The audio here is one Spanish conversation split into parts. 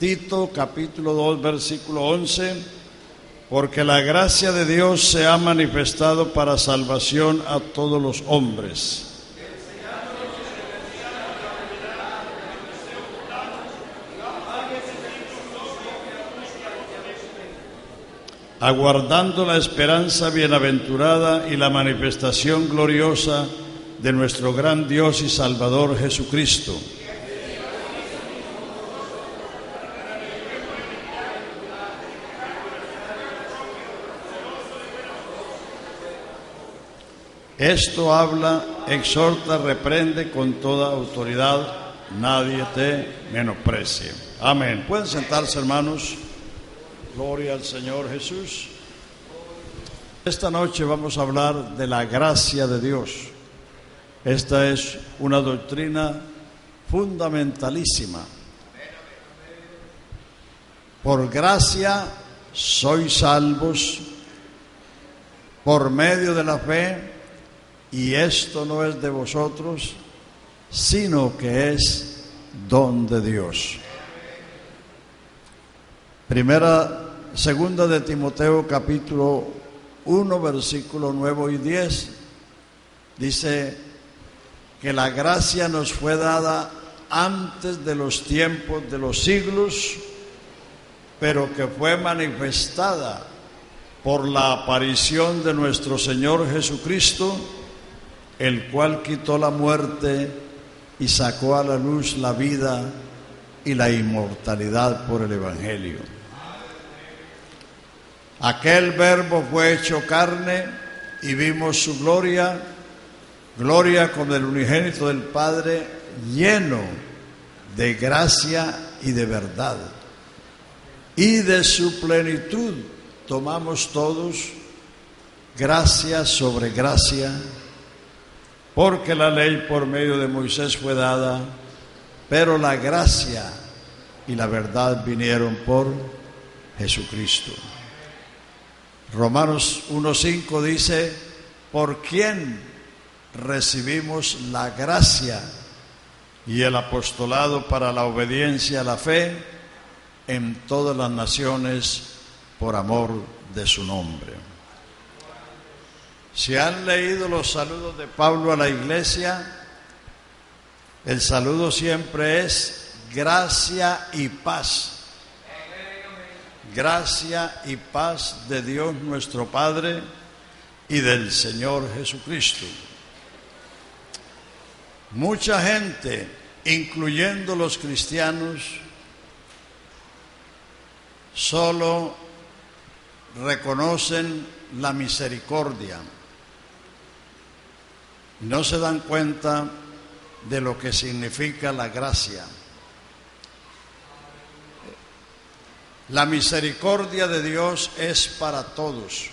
Tito capítulo 2 versículo 11, porque la gracia de Dios se ha manifestado para salvación a todos los hombres. Aguardando la esperanza bienaventurada y la manifestación gloriosa de nuestro gran Dios y Salvador Jesucristo. Esto habla, exhorta, reprende con toda autoridad, nadie te menosprecie. Amén. Pueden sentarse, hermanos. Gloria al Señor Jesús. Esta noche vamos a hablar de la gracia de Dios. Esta es una doctrina fundamentalísima. Por gracia sois salvos por medio de la fe, y esto no es de vosotros, sino que es don de Dios. Segunda de Timoteo capítulo 1 versículo 9 y 10 dice que la gracia nos fue dada antes de los tiempos de los siglos, pero que fue manifestada por la aparición de nuestro Señor Jesucristo, el cual quitó la muerte y sacó a la luz la vida y la inmortalidad por el Evangelio. Aquel Verbo fue hecho carne y vimos su gloria, gloria como del unigénito del Padre, lleno de gracia y de verdad. Y de su plenitud tomamos todos gracia sobre gracia, porque la ley por medio de Moisés fue dada, pero la gracia y la verdad vinieron por Jesucristo. Romanos 1:5 dice, por quien recibimos la gracia y el apostolado para la obediencia a la fe en todas las naciones por amor de su nombre. Si han leído los saludos de Pablo a la iglesia, el saludo siempre es gracia y paz. Gracia y paz de Dios nuestro Padre y del Señor Jesucristo. Mucha gente, incluyendo los cristianos, solo reconocen la misericordia. No se dan cuenta de lo que significa la gracia. La misericordia de Dios es para todos.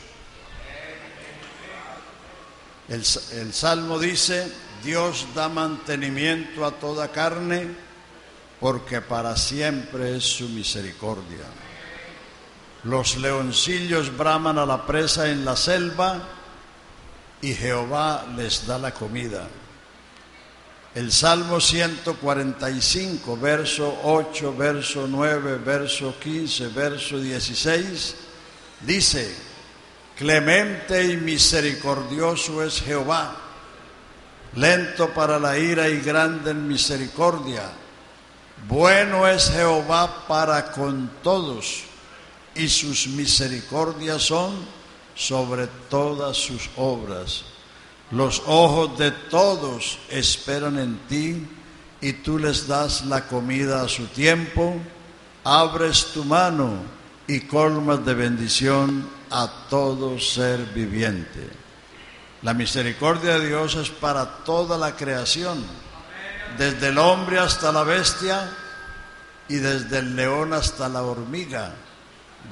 El Salmo dice, Dios da mantenimiento a toda carne, porque para siempre es su misericordia. Los leoncillos braman a la presa en la selva, y Jehová les da la comida. El Salmo 145, verso 8, verso 9, verso 15, verso 16, dice, clemente y misericordioso es Jehová, lento para la ira y grande en misericordia. Bueno es Jehová para con todos, y sus misericordias son sobre todas sus obras. Los ojos de todos esperan en ti, y tú les das la comida a su tiempo. Abres tu mano y colmas de bendición a todo ser viviente. La misericordia de Dios es para toda la creación, desde el hombre hasta la bestia y desde el león hasta la hormiga,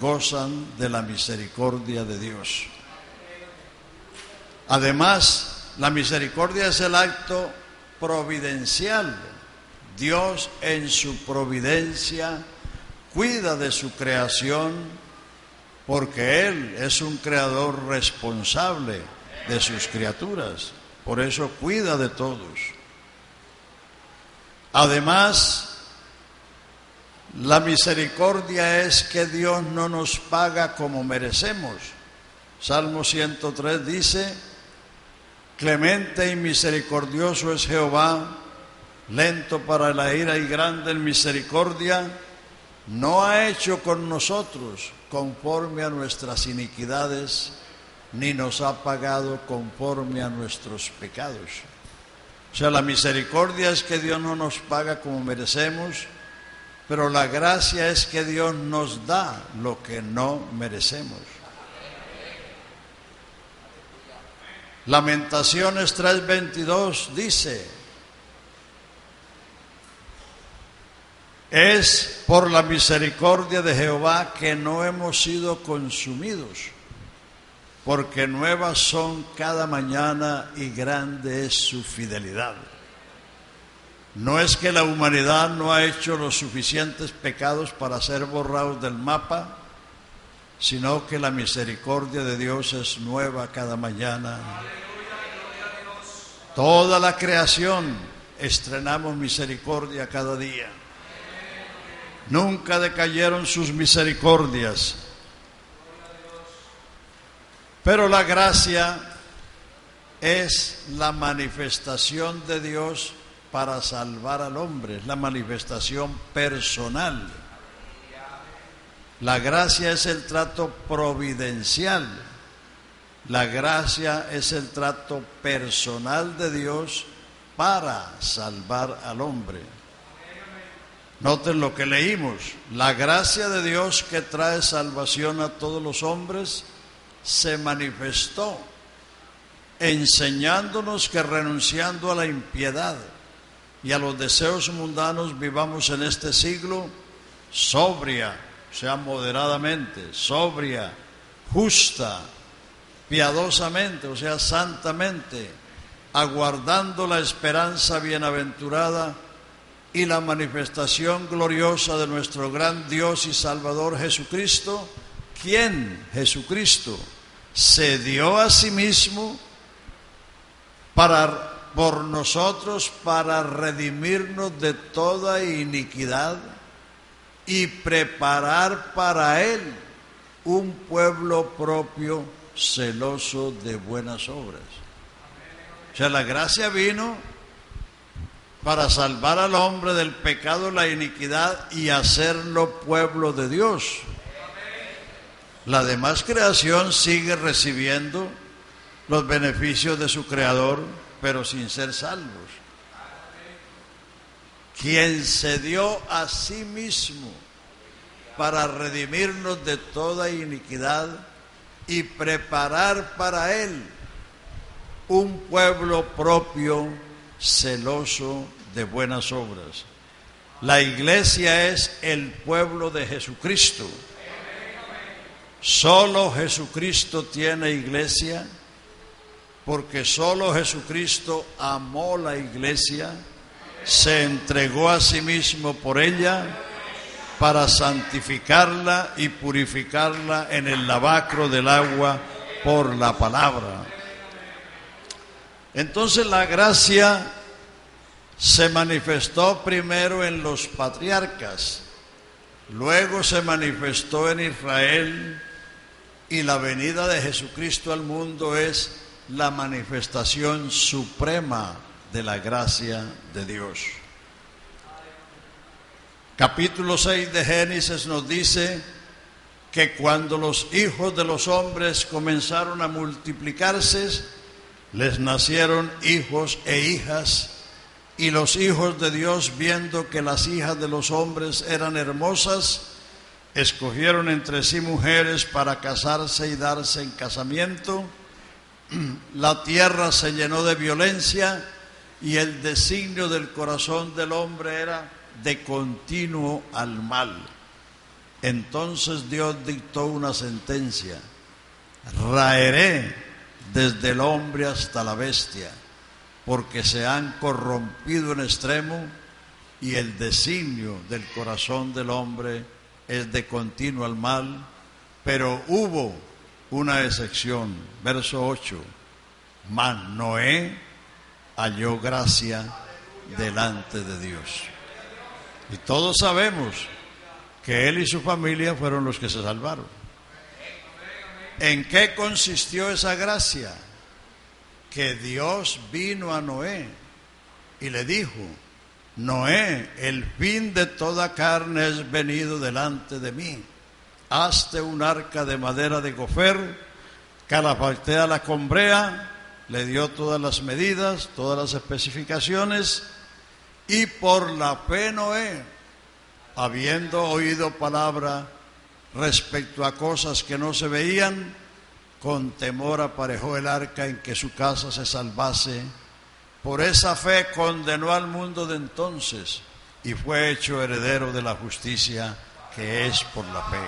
gozan de la misericordia de Dios. Además, la misericordia es el acto providencial. Dios en su providencia cuida de su creación, porque Él es un creador responsable de sus criaturas. Por eso cuida de todos. Además, La misericordia es que Dios no nos paga como merecemos. Salmo 103 dice: clemente y misericordioso es Jehová, lento para la ira y grande en misericordia. No ha hecho con nosotros conforme a nuestras iniquidades, ni nos ha pagado conforme a nuestros pecados. O sea, la misericordia es que Dios no nos paga como merecemos, pero la gracia es que Dios nos da lo que no merecemos. Lamentaciones 3:22 dice: es por la misericordia de Jehová que no hemos sido consumidos, porque nuevas son cada mañana y grande es su fidelidad. No es que la humanidad no ha hecho los suficientes pecados para ser borrados del mapa, sino que la misericordia de Dios es nueva cada mañana. Toda la creación estrenamos misericordia cada día. Nunca decayeron sus misericordias. Pero la gracia es la manifestación de Dios para salvar al hombre, es la manifestación personal. La gracia es el trato providencial. La gracia es el trato personal de Dios para salvar al hombre. Noten lo que leímos: la gracia de Dios que trae salvación a todos los hombres se manifestó enseñándonos que renunciando a la impiedad y a los deseos mundanos vivamos en este siglo sobria, o sea, moderadamente, sobria, justa, piadosamente, o sea, santamente, aguardando la esperanza bienaventurada y la manifestación gloriosa de nuestro gran Dios y Salvador Jesucristo, quien, Jesucristo, se dio a sí mismo por nosotros para redimirnos de toda iniquidad y preparar para Él un pueblo propio celoso de buenas obras. O sea, la gracia vino para salvar al hombre del pecado, la iniquidad y hacerlo pueblo de Dios. La demás creación sigue recibiendo los beneficios de su Creador, pero sin ser salvos. Quien se dio a sí mismo para redimirnos de toda iniquidad y preparar para Él un pueblo propio, celoso de buenas obras. La iglesia es el pueblo de Jesucristo. Solo Jesucristo tiene iglesia, porque solo Jesucristo amó la iglesia, se entregó a sí mismo por ella para santificarla y purificarla en el lavacro del agua por la palabra. Entonces la gracia se manifestó primero en los patriarcas, luego se manifestó en Israel, y la venida de Jesucristo al mundo es la manifestación suprema de la gracia de Dios. Capítulo 6 de Génesis nos dice que cuando los hijos de los hombres comenzaron a multiplicarse, les nacieron hijos e hijas, y los hijos de Dios, viendo que las hijas de los hombres eran hermosas, escogieron entre sí mujeres para casarse y darse en casamiento. La tierra se llenó de violencia y el designio del corazón del hombre era de continuo al mal. Entonces Dios dictó una sentencia: raeré desde el hombre hasta la bestia, porque se han corrompido en extremo y el designio del corazón del hombre es de continuo al mal. Pero hubo una excepción, verso 8: mas Noé halló gracia delante de Dios. Y todos sabemos que él y su familia fueron los que se salvaron. ¿En qué consistió esa gracia? Que Dios vino a Noé y le dijo: Noé, el fin de toda carne es venido delante de mí. Hazte un arca de madera de gofer, calafatea la combrea, le dio todas las medidas, todas las especificaciones, y por la fe Noé, habiendo oído palabra respecto a cosas que no se veían, con temor aparejó el arca en que su casa se salvase. Por esa fe condenó al mundo de entonces y fue hecho heredero de la justicia que es por la fe.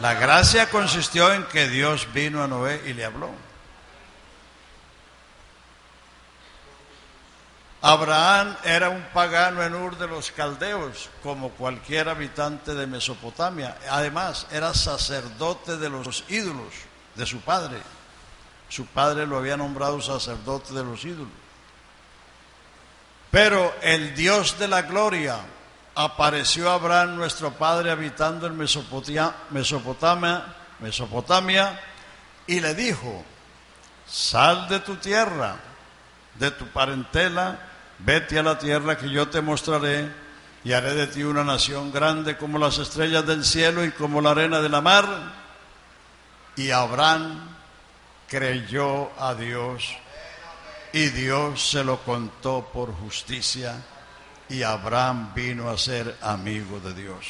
La gracia consistió en que Dios vino a Noé y le habló. Abraham era un pagano en Ur de los Caldeos, como cualquier habitante de Mesopotamia. Además, era sacerdote de los ídolos de su padre. Su padre lo había nombrado sacerdote de los ídolos. Pero el Dios de la gloria apareció a Abraham, nuestro padre, habitando en Mesopotamia, y le dijo: sal de tu tierra, de tu parentela, vete a la tierra que yo te mostraré, y haré de ti una nación grande como las estrellas del cielo y como la arena de la mar. Y Abraham creyó a Dios, y Dios se lo contó por justicia, y Abraham vino a ser amigo de Dios.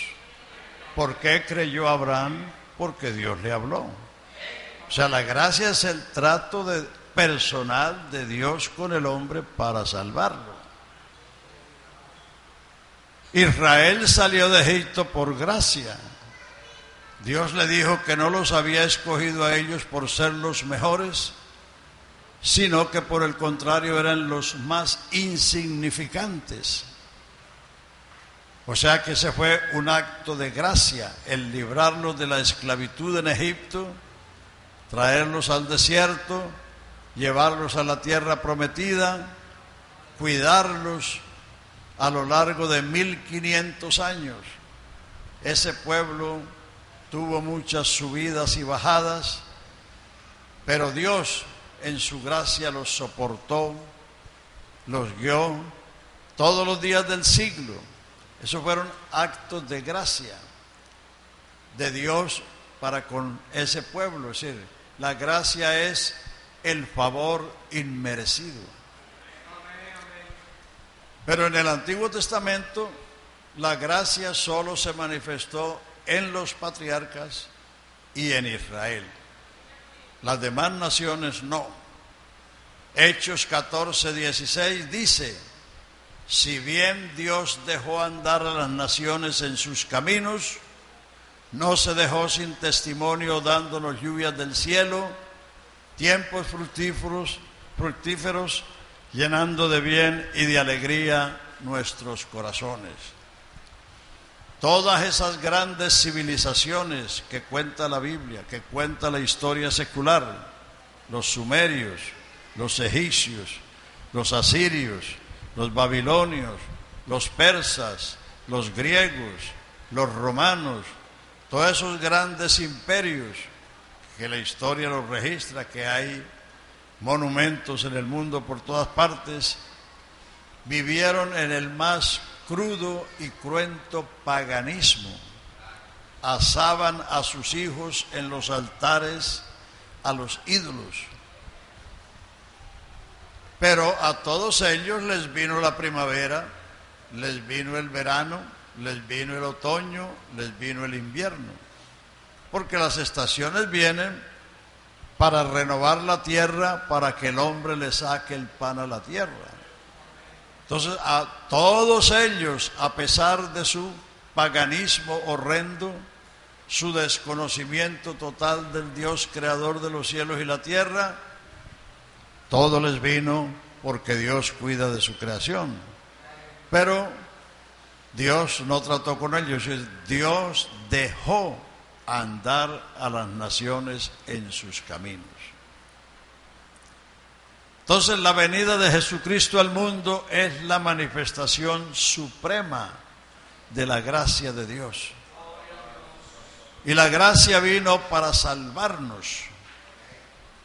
¿Por qué creyó Abraham? Porque Dios le habló. O sea, la gracia es el trato personal de Dios con el hombre para salvarlo. Israel salió de Egipto por gracia. Dios le dijo que no los había escogido a ellos por ser los mejores, sino que por el contrario eran los más insignificantes. O sea que ese fue un acto de gracia, el librarlos de la esclavitud en Egipto, traerlos al desierto, llevarlos a la tierra prometida, cuidarlos a lo largo de 1500 años. Ese pueblo tuvo muchas subidas y bajadas, pero Dios en su gracia los soportó, los guió todos los días del siglo. Esos fueron actos de gracia de Dios para con ese pueblo. Es decir, la gracia es el favor inmerecido. Pero en el Antiguo Testamento la gracia solo se manifestó en los patriarcas y en Israel. Las demás naciones no. Hechos 14:16 dice: si bien Dios dejó andar a las naciones en sus caminos, no se dejó sin testimonio, dándonos lluvias del cielo, tiempos fructíferos, llenando de bien y de alegría nuestros corazones. Todas esas grandes civilizaciones que cuenta la Biblia, que cuenta la historia secular, los sumerios, los egipcios, los asirios, los babilonios, los persas, los griegos, los romanos, todos esos grandes imperios que la historia los registra, que hay monumentos en el mundo por todas partes, vivieron en el más crudo y cruento paganismo. Asaban a sus hijos en los altares a los ídolos. Pero a todos ellos les vino la primavera, les vino el verano, les vino el otoño, les vino el invierno. Porque las estaciones vienen para renovar la tierra, para que el hombre le saque el pan a la tierra. Entonces, a todos ellos, a pesar de su paganismo horrendo, su desconocimiento total del Dios creador de los cielos y la tierra, todo les vino porque Dios cuida de su creación. Pero Dios no trató con ellos, Dios dejó andar a las naciones en sus caminos. Entonces, la venida de Jesucristo al mundo es la manifestación suprema de la gracia de Dios. Y la gracia vino para salvarnos.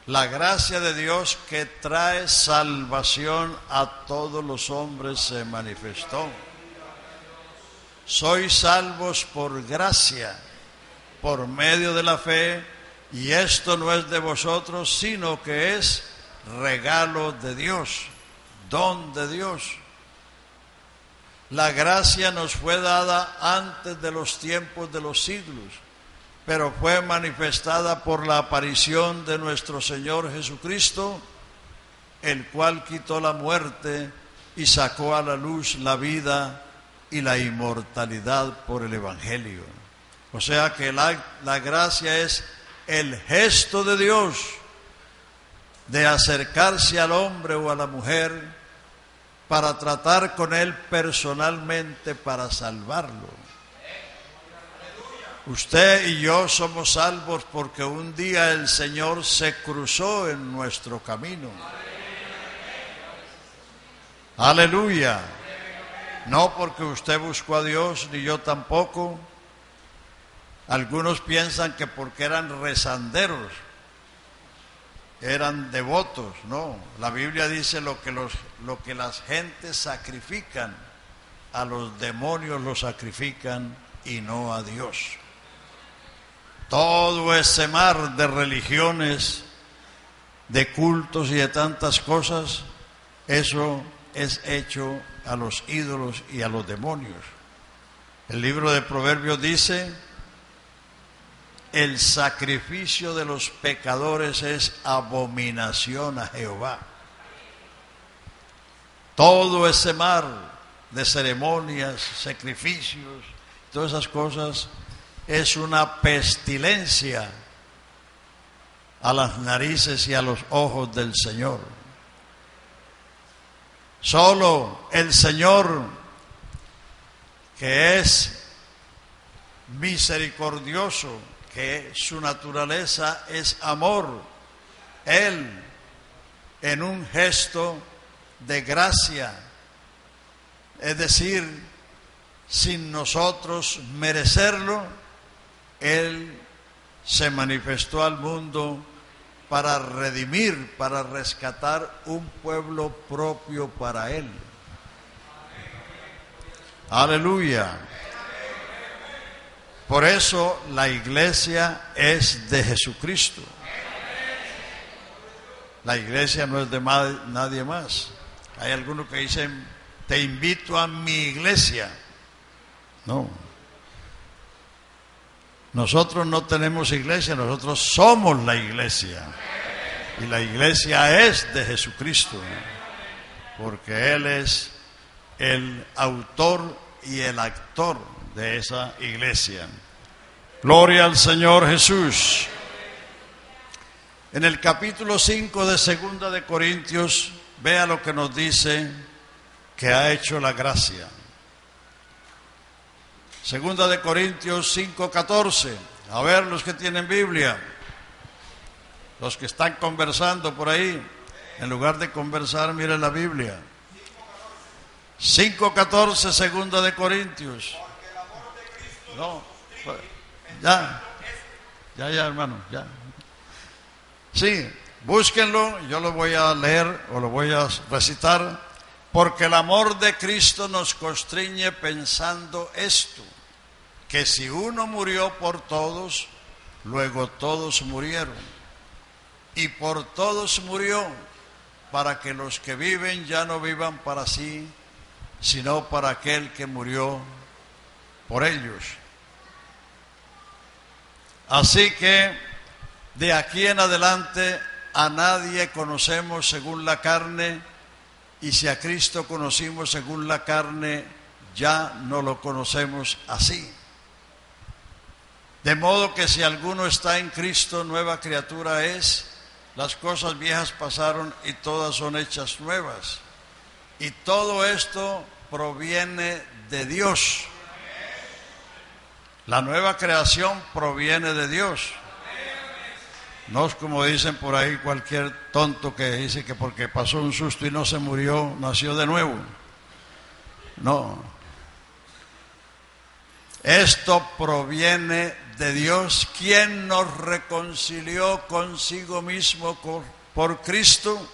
La gracia de Dios que trae salvación a todos los hombres se manifestó. Sois salvos por gracia, por medio de la fe, y esto no es de vosotros, sino que es regalo de Dios, don de Dios. La gracia nos fue dada antes de los tiempos de los siglos, pero fue manifestada por la aparición de nuestro Señor Jesucristo, el cual quitó la muerte y sacó a la luz la vida y la inmortalidad por el Evangelio. O sea que la gracia es el gesto de Dios de acercarse al hombre o a la mujer para tratar con él personalmente para salvarlo. Usted y yo somos salvos porque un día el Señor se cruzó en nuestro camino. Aleluya. No porque usted buscó a Dios, ni yo tampoco. Algunos piensan que porque eran rezanderos, eran devotos. No, la Biblia dice lo que las gentes sacrifican, a los demonios los sacrifican y no a Dios. Todo ese mar de religiones, de cultos y de tantas cosas, eso es hecho a los ídolos y a los demonios. El libro de Proverbios dice: el sacrificio de los pecadores es abominación a Jehová. Todo ese mar de ceremonias, sacrificios, todas esas cosas, es una pestilencia a las narices y a los ojos del Señor. Solo el Señor, que es misericordioso, que su naturaleza es amor, Él, en un gesto de gracia, es decir, sin nosotros merecerlo, Él se manifestó al mundo para redimir, para rescatar un pueblo propio para Él. Aleluya. Por eso la iglesia es de Jesucristo. La iglesia no es de nadie más. Hay algunos que dicen: te invito a mi iglesia. No. Nosotros no tenemos iglesia, nosotros somos la iglesia. Y la iglesia es de Jesucristo, porque Él es el autor y el actor de esa iglesia. Gloria al Señor Jesús. En el capítulo 5 de Segunda de Corintios, vea lo que nos dice que ha hecho la gracia. Segunda de Corintios 5:14. A ver, los que tienen Biblia, los que están conversando por ahí, en lugar de conversar, miren la Biblia. 5:14, Segunda de Corintios. No, ya, hermano, ya. Sí, búsquenlo, yo lo voy a leer o lo voy a recitar. Porque el amor de Cristo nos constriñe pensando esto: que si uno murió por todos, luego todos murieron. Y por todos murió, para que los que viven ya no vivan para sí, sino para aquel que murió por ellos. Así que de aquí en adelante a nadie conocemos según la carne, y si a Cristo conocimos según la carne, ya no lo conocemos así. De modo que si alguno está en Cristo, nueva criatura es. Las cosas viejas pasaron y todas son hechas nuevas. Y todo esto proviene de Dios. La nueva creación proviene de Dios. No es como dicen por ahí cualquier tonto que dice que porque pasó un susto y no se murió, nació de nuevo. No. Esto proviene de Dios, quien nos reconcilió consigo mismo por Cristo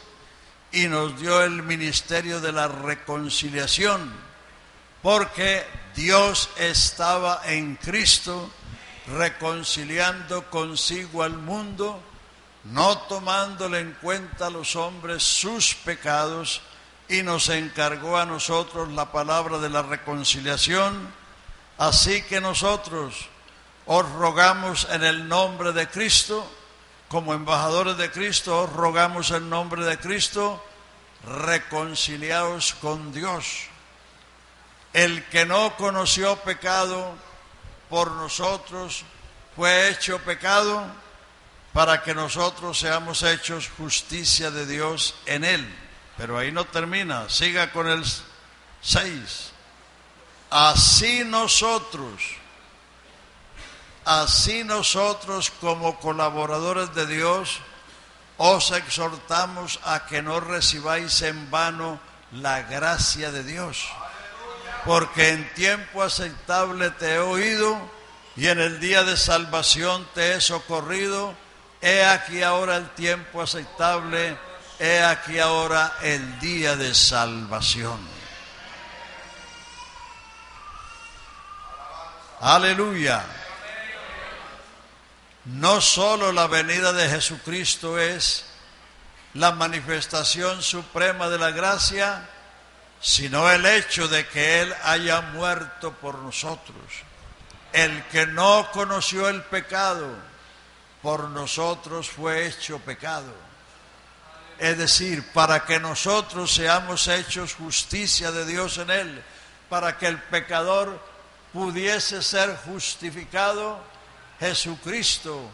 y nos dio el ministerio de la reconciliación, porque Dios estaba en Cristo reconciliando consigo al mundo, no tomándole en cuenta a los hombres sus pecados, y nos encargó a nosotros la palabra de la reconciliación. Así que nosotros os rogamos en el nombre de Cristo, como embajadores de Cristo, os rogamos en nombre de Cristo, reconciliaos con Dios. El que no conoció pecado por nosotros fue hecho pecado para que nosotros seamos hechos justicia de Dios en él. Pero ahí no termina, siga con el 6. Así nosotros como colaboradores de Dios os exhortamos a que no recibáis en vano la gracia de Dios, porque en tiempo aceptable te he oído y en el día de salvación te he socorrido. He aquí ahora el tiempo aceptable, he aquí ahora el día de salvación. Aleluya. No solo la venida de Jesucristo es la manifestación suprema de la gracia, sino el hecho de que Él haya muerto por nosotros. El que no conoció el pecado, por nosotros fue hecho pecado. Es decir, para que nosotros seamos hechos justicia de Dios en Él, para que el pecador pudiese ser justificado, Jesucristo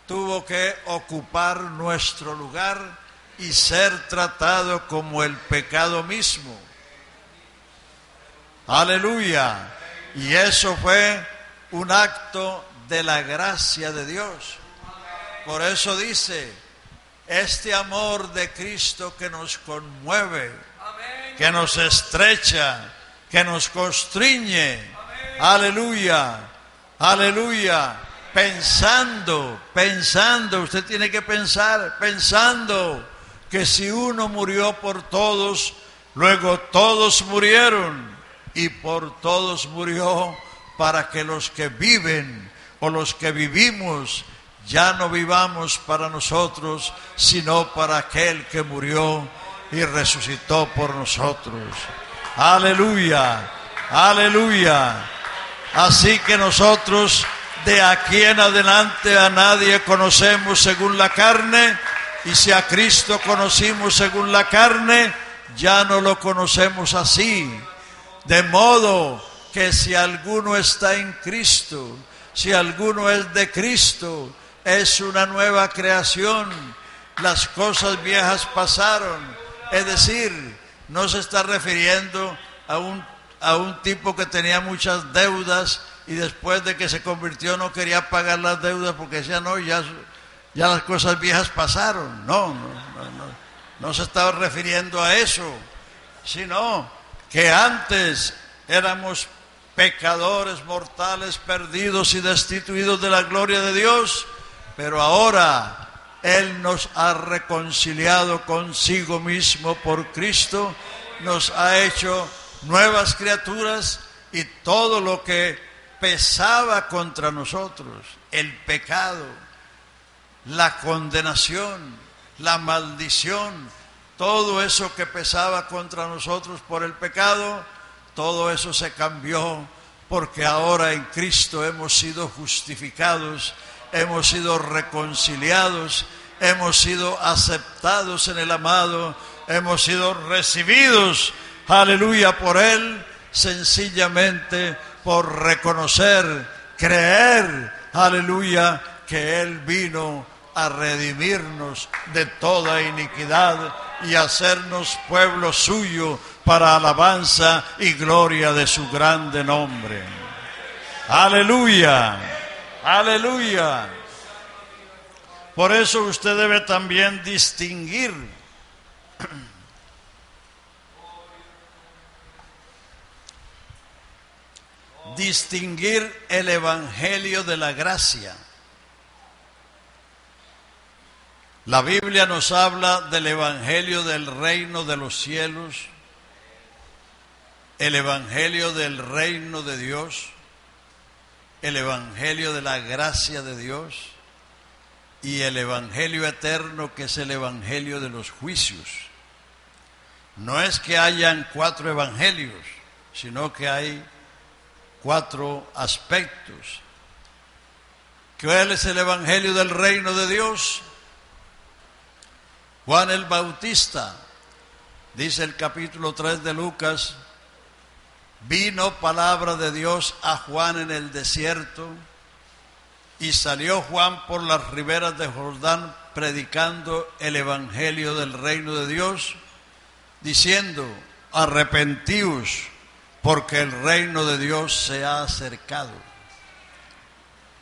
tuvo que ocupar nuestro lugar y ser tratado como el pecado mismo. Aleluya. Y eso fue un acto de la gracia de Dios. Por eso dice, este amor de Cristo que nos conmueve, que nos estrecha, que nos constriñe. Aleluya, aleluya. Pensando, usted tiene que pensando que si uno murió por todos, luego todos murieron y por todos murió, para que los que viven o los que vivimos ya no vivamos para nosotros, sino para aquel que murió y resucitó por nosotros. Aleluya, aleluya. Así que nosotros de aquí en adelante a nadie conocemos según la carne, y si a Cristo conocimos según la carne, ya no lo conocemos así. De modo que si alguno está en Cristo, si alguno es de Cristo, es una nueva creación. Las cosas viejas pasaron. Es decir, no se está refiriendo a un tipo que tenía muchas deudas y después de que se convirtió no quería pagar las deudas porque decía, no, ya las cosas viejas pasaron. No se estaba refiriendo a eso, sino que antes éramos pecadores mortales, perdidos y destituidos de la gloria de Dios, pero ahora Él nos ha reconciliado consigo mismo por Cristo, nos ha hecho nuevas criaturas, y todo lo que pesaba contra nosotros, el pecado, la condenación, la maldición, todo eso que pesaba contra nosotros por el pecado, todo eso se cambió, porque ahora en Cristo hemos sido justificados, hemos sido reconciliados, hemos sido aceptados en el amado, hemos sido recibidos, aleluya, por Él, sencillamente por reconocer, creer, aleluya, que Él vino a redimirnos de toda iniquidad y hacernos pueblo suyo para alabanza y gloria de su grande nombre. Aleluya, aleluya. Por eso usted debe también distinguir distinguir el evangelio de la gracia. La Biblia nos habla del evangelio del reino de los cielos, el evangelio del reino de Dios, el evangelio de la gracia de Dios y el evangelio eterno, que es el evangelio de los juicios. No es que hayan 4 evangelios, sino que hay 4 aspectos. ¿Cuál es el evangelio del reino de Dios? Juan el Bautista, dice el capítulo 3 de Lucas, vino palabra de Dios a Juan en el desierto, y salió Juan por las riberas de Jordán predicando el evangelio del reino de Dios, diciendo: arrepentíos, porque el reino de Dios se ha acercado.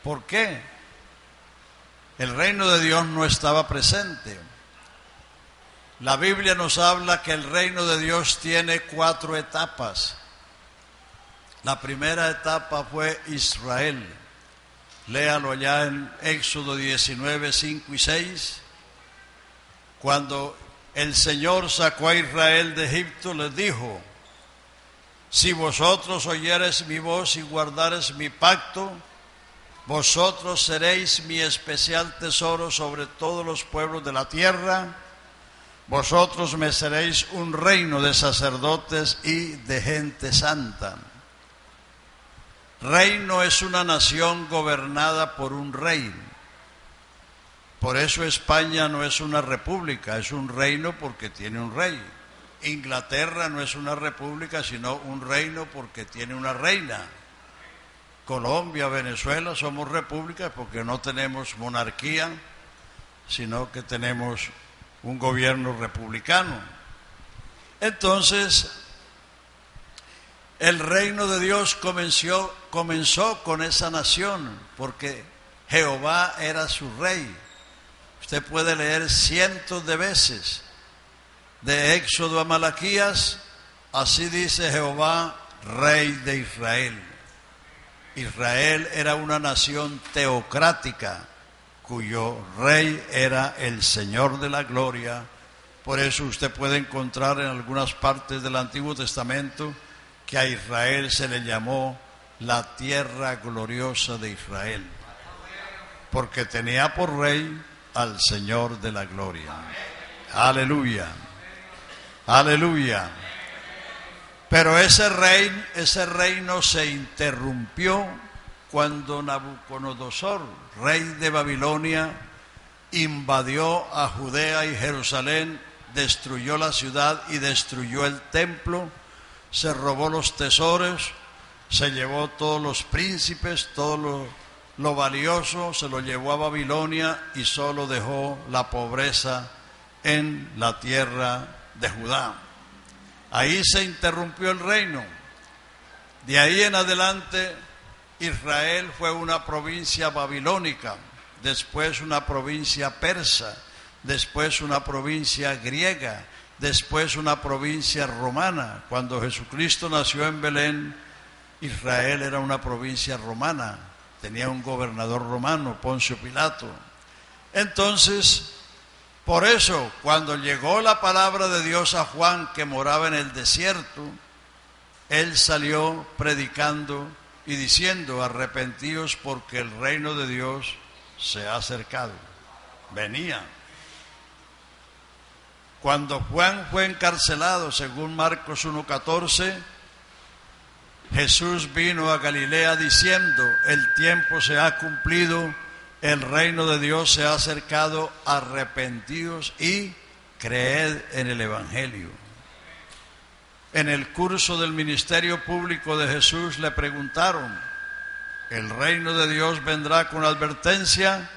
¿Por qué? El reino de Dios no estaba presente. La Biblia nos habla que el reino de Dios tiene 4 etapas. La primera etapa fue Israel. Léalo allá en Éxodo 19, 5 y 6. Cuando el Señor sacó a Israel de Egipto, les dijo: si vosotros oyereis mi voz y guardareis mi pacto, vosotros seréis mi especial tesoro sobre todos los pueblos de la tierra. Vosotros me seréis un reino de sacerdotes y de gente santa. Reino es una nación gobernada por un rey. Por eso España no es una república, es un reino porque tiene un rey. Inglaterra no es una república, sino un reino porque tiene una reina. Colombia, Venezuela somos repúblicas porque no tenemos monarquía, sino que tenemos un gobierno republicano. Entonces, el reino de Dios comenzó con esa nación, porque Jehová era su rey. Usted puede leer cientos de veces, de Éxodo a Malaquías, así dice Jehová, rey de Israel. Israel era una nación teocrática, cuyo rey era el Señor de la gloria. Por eso usted puede encontrar en algunas partes del Antiguo Testamento que a Israel se le llamó la tierra gloriosa de Israel, porque tenía por rey al Señor de la gloria. Aleluya, aleluya. Pero ese reino se interrumpió cuando Nabucodonosor, rey de Babilonia, invadió a Judea y Jerusalén, destruyó la ciudad y destruyó el templo, se robó los tesoros, se llevó todos los príncipes, todo lo valioso, se lo llevó a Babilonia y solo dejó la pobreza en la tierra de Judá. Ahí se interrumpió el reino. De ahí en adelante, Israel fue una provincia babilónica, después una provincia persa, después una provincia griega, después una provincia romana. Cuando Jesucristo nació en Belén, Israel era una provincia romana, tenía un gobernador romano, Poncio Pilato. Entonces, por eso, cuando llegó la palabra de Dios a Juan, que moraba en el desierto, él salió predicando y diciendo: arrepentíos, porque el reino de Dios se ha acercado. Venía. Cuando Juan fue encarcelado, según Marcos 1:14, Jesús vino a Galilea diciendo: el tiempo se ha cumplido, el reino de Dios se ha acercado, arrepentíos y creed en el evangelio. En el curso del ministerio público de Jesús le preguntaron: ¿el reino de Dios vendrá con advertencia?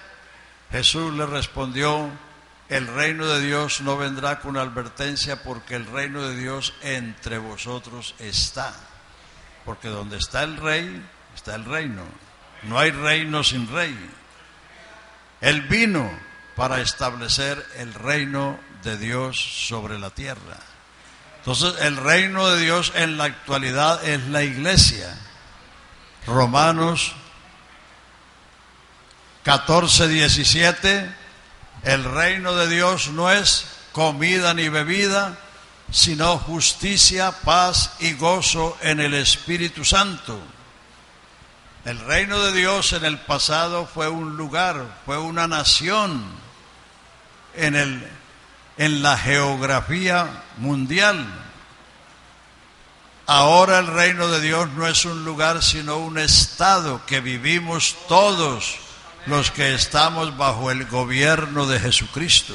Jesús le respondió: el reino de Dios no vendrá con advertencia, porque el reino de Dios entre vosotros está. Porque donde está el rey, está el reino. No hay reino sin rey. Él vino para establecer el reino de Dios sobre la tierra. Entonces, el reino de Dios en la actualidad es la iglesia. Romanos 14:17, el reino de Dios no es comida ni bebida, sino justicia, paz y gozo en el Espíritu Santo. El reino de Dios en el pasado fue un lugar, fue una nación en la geografía mundial. Ahora el reino de Dios no es un lugar, sino un estado que vivimos todos los que estamos bajo el gobierno de Jesucristo,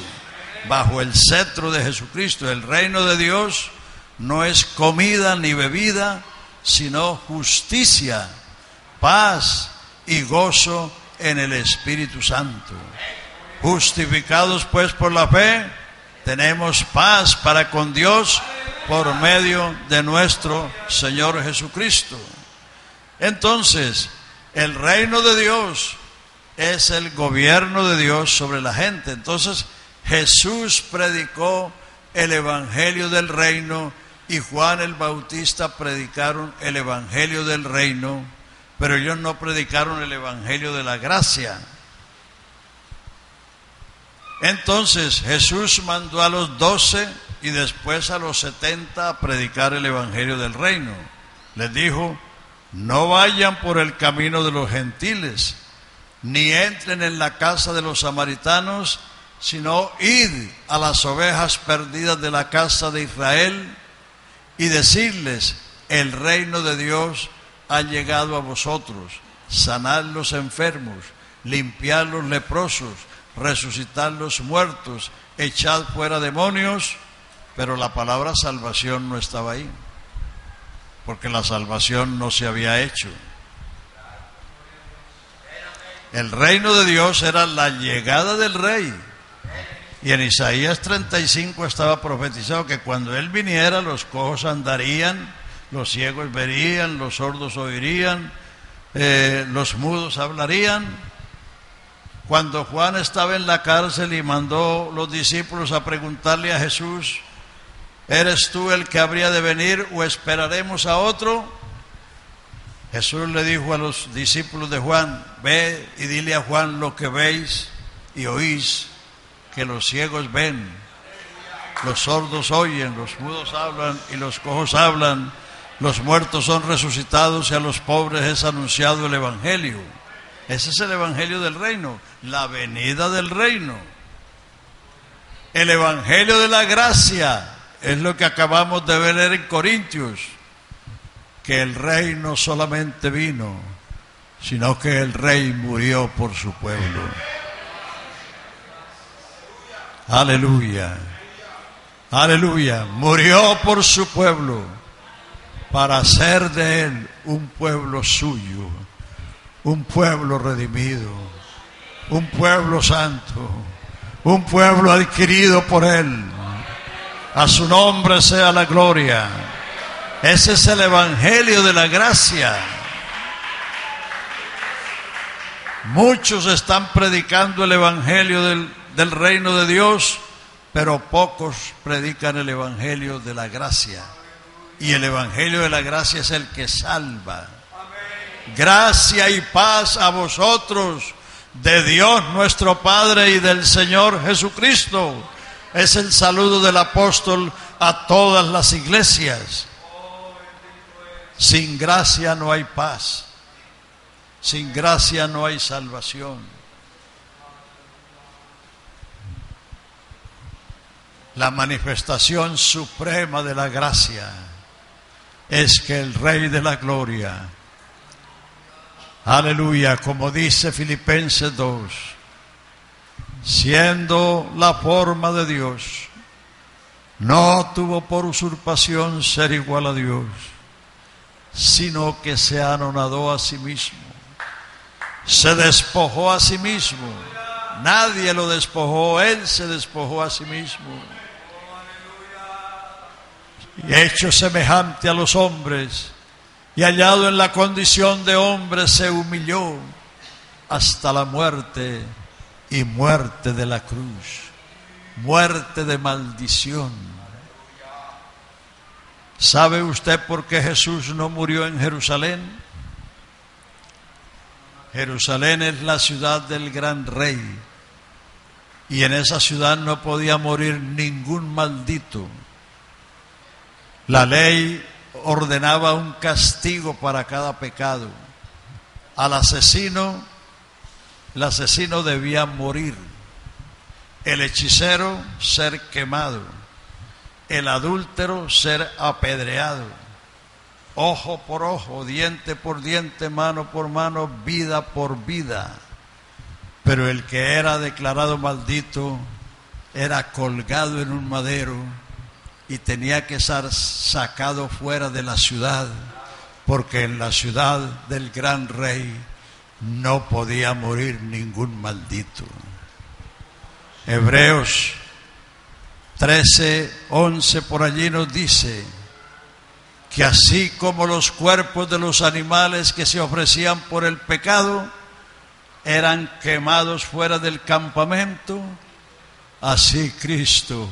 bajo el cetro de Jesucristo. El reino de Dios no es comida ni bebida, sino justicia, paz y gozo en el Espíritu Santo. Justificados pues por la fe, tenemos paz para con Dios por medio de nuestro Señor Jesucristo. Entonces, el reino de Dios es el gobierno de Dios sobre la gente. Entonces, Jesús predicó el evangelio del reino y Juan el Bautista predicaron el evangelio del reino, pero ellos no predicaron el evangelio de la gracia. Entonces Jesús mandó a los 12 y después a los 70 a predicar el evangelio del reino. Les dijo: no vayan por el camino de los gentiles, ni entren en la casa de los samaritanos, sino id a las ovejas perdidas de la casa de Israel y decirles: el reino de Dios ha llegado a vosotros. Sanad los enfermos, limpiad los leprosos, resucitar los muertos, echad fuera demonios. Pero la palabra salvación no estaba ahí, porque la salvación no se había hecho. El reino de Dios era la llegada del rey. Y en Isaías 35 estaba profetizado que cuando él viniera, los cojos andarían, los ciegos verían, los sordos oirían, los mudos hablarían. Cuando Juan estaba en la cárcel y mandó los discípulos a preguntarle a Jesús: ¿eres tú el que habría de venir o esperaremos a otro? Jesús le dijo a los discípulos de Juan: ve y dile a Juan lo que veis y oís, que los ciegos ven, los sordos oyen, los mudos hablan y los cojos hablan, los muertos son resucitados y a los pobres es anunciado el evangelio. Ese es el evangelio del reino, la venida del reino. El evangelio de la gracia es lo que acabamos de ver en Corintios, que el rey no solamente vino, sino que el rey murió por su pueblo. Aleluya, aleluya. Murió por su pueblo para hacer de él un pueblo suyo, un pueblo redimido, un pueblo santo, un pueblo adquirido por él. A su nombre sea la gloria. Ese es el evangelio de la gracia. Muchos están predicando el evangelio del reino de Dios, pero pocos predican el evangelio de la gracia. Y el evangelio de la gracia es el que salva. Gracia y paz a vosotros, de Dios nuestro Padre y del Señor Jesucristo. Es el saludo del apóstol a todas las iglesias. Sin gracia no hay paz. Sin gracia no hay salvación. La manifestación suprema de la gracia es que el Rey de la Gloria, aleluya, como dice Filipenses 2, siendo la forma de Dios, no tuvo por usurpación ser igual a Dios, sino que se anonadó a sí mismo, se despojó a sí mismo. Nadie lo despojó, él se despojó a sí mismo. Y hecho semejante a los hombres, y hallado en la condición de hombre, se humilló hasta la muerte, y muerte de la cruz, muerte de maldición. ¿Sabe usted por qué Jesús no murió en Jerusalén? Jerusalén es la ciudad del gran rey, y en esa ciudad no podía morir ningún maldito. La ley ordenaba un castigo para cada pecado. Al asesino, el asesino debía morir. El hechicero, ser quemado. El adúltero, ser apedreado. Ojo por ojo, diente por diente, mano por mano, vida por vida. Pero el que era declarado maldito era colgado en un madero y tenía que ser sacado fuera de la ciudad, porque en la ciudad del gran rey no podía morir ningún maldito. Hebreos 13:11 por allí nos dice que así como los cuerpos de los animales que se ofrecían por el pecado eran quemados fuera del campamento, así Cristo,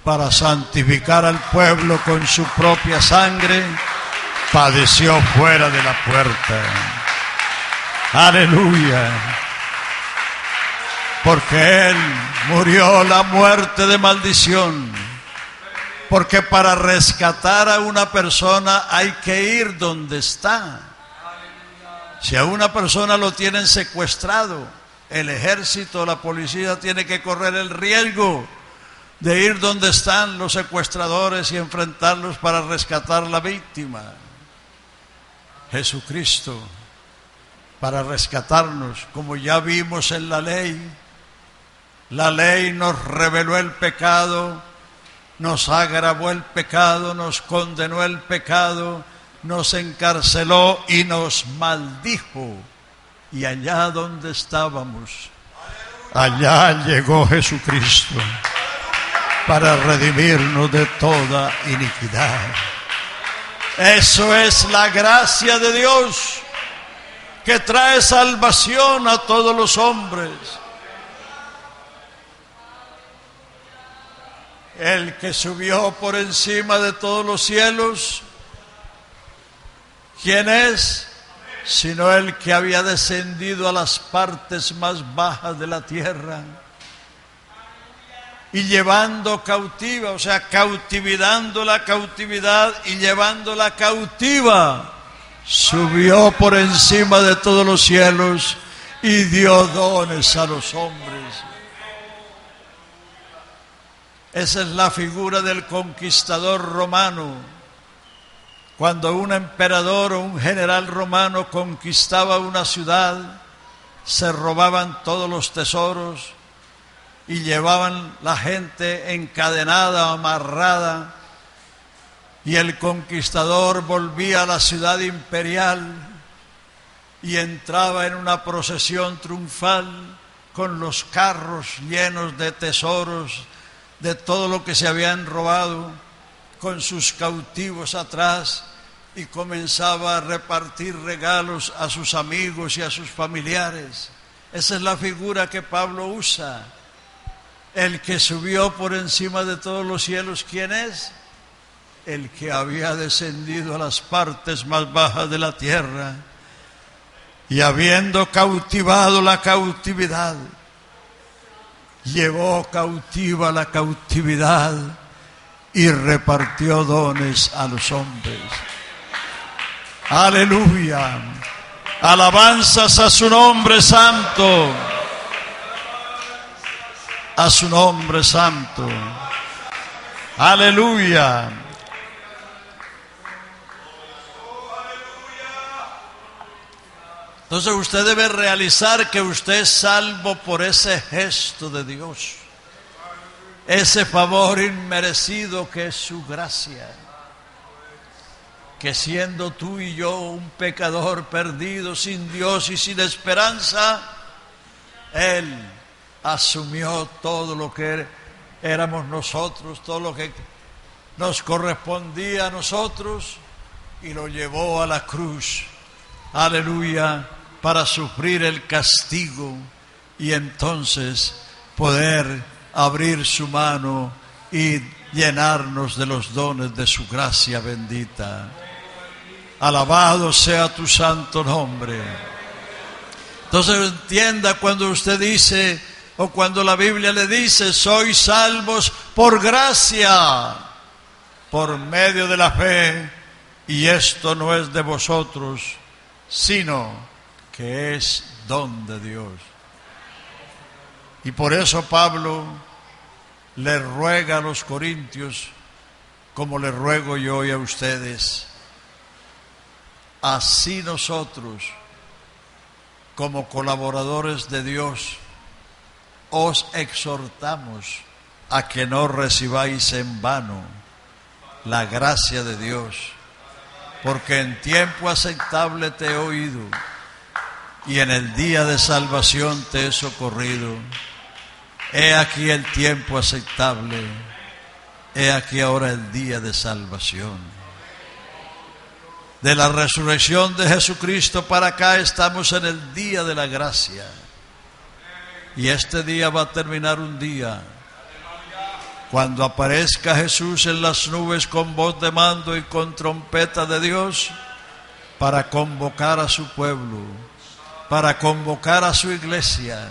para santificar al pueblo con su propia sangre, padeció fuera de la puerta. Aleluya. Porque Él murió la muerte de maldición. Porque para rescatar a una persona hay que ir donde está. Si a una persona lo tienen secuestrado, el ejército, la policía tiene que correr el riesgo de ir donde están los secuestradores y enfrentarlos para rescatar a la víctima. Jesucristo, para rescatarnos, como ya vimos en la ley nos reveló el pecado, nos agravó el pecado, nos condenó el pecado, nos encarceló y nos maldijo. Y allá donde estábamos, allá llegó Jesucristo para redimirnos de toda iniquidad. Eso es la gracia de Dios, que trae salvación a todos los hombres. El que subió por encima de todos los cielos, ¿quién es? Sino el que había descendido a las partes más bajas de la tierra y llevando cautiva, o sea, cautivando la cautividad y llevándola cautiva, subió por encima de todos los cielos y dio dones a los hombres. Esa es la figura del conquistador romano. Cuando un emperador o un general romano conquistaba una ciudad, se robaban todos los tesoros y llevaban la gente encadenada, amarrada, y el conquistador volvía a la ciudad imperial y entraba en una procesión triunfal con los carros llenos de tesoros, de todo lo que se habían robado, con sus cautivos atrás, y comenzaba a repartir regalos a sus amigos y a sus familiares. Esa es la figura que Pablo usa. El que subió por encima de todos los cielos, ¿quién es? El que había descendido a las partes más bajas de la tierra y habiendo cautivado la cautividad, llevó cautiva la cautividad y repartió dones a los hombres. Aleluya. Alabanzas a su nombre santo. A su nombre santo. Aleluya. Entonces usted debe realizar que usted es salvo por ese gesto de Dios, ese favor inmerecido que es su gracia, que siendo tú y yo un pecador perdido, sin Dios y sin esperanza, Él asumió todo lo que éramos nosotros, todo lo que nos correspondía a nosotros, y lo llevó a la cruz, aleluya, para sufrir el castigo y entonces poder abrir su mano y llenarnos de los dones de su gracia bendita. Alabado sea tu santo nombre. Entonces entienda cuando usted dice, o cuando la Biblia le dice, sois salvos por gracia, por medio de la fe, y esto no es de vosotros, sino que es don de Dios. Y por eso Pablo le ruega a los corintios, como le ruego yo hoy a ustedes, así nosotros, como colaboradores de Dios, os exhortamos a que no recibáis en vano la gracia de Dios, porque en tiempo aceptable te he oído y en el día de salvación te he socorrido. He aquí el tiempo aceptable, he aquí ahora el día de salvación. De la resurrección de Jesucristo para acá estamos en el día de la gracia. Y este día va a terminar un día cuando aparezca Jesús en las nubes con voz de mando y con trompeta de Dios para convocar a su pueblo, para convocar a su iglesia,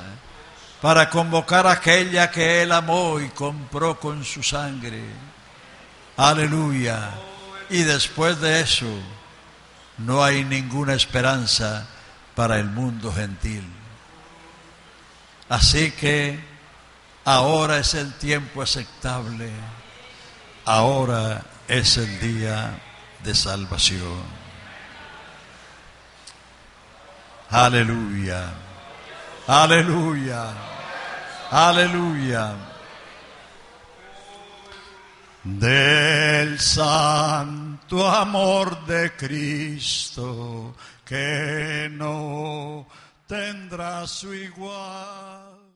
para convocar a aquella que Él amó y compró con su sangre. Aleluya. Y después de eso no hay ninguna esperanza para el mundo gentil. Así que ahora es el tiempo aceptable, ahora es el día de salvación. Aleluya, aleluya, aleluya. Del santo amor de Cristo, que no tendrá su igual.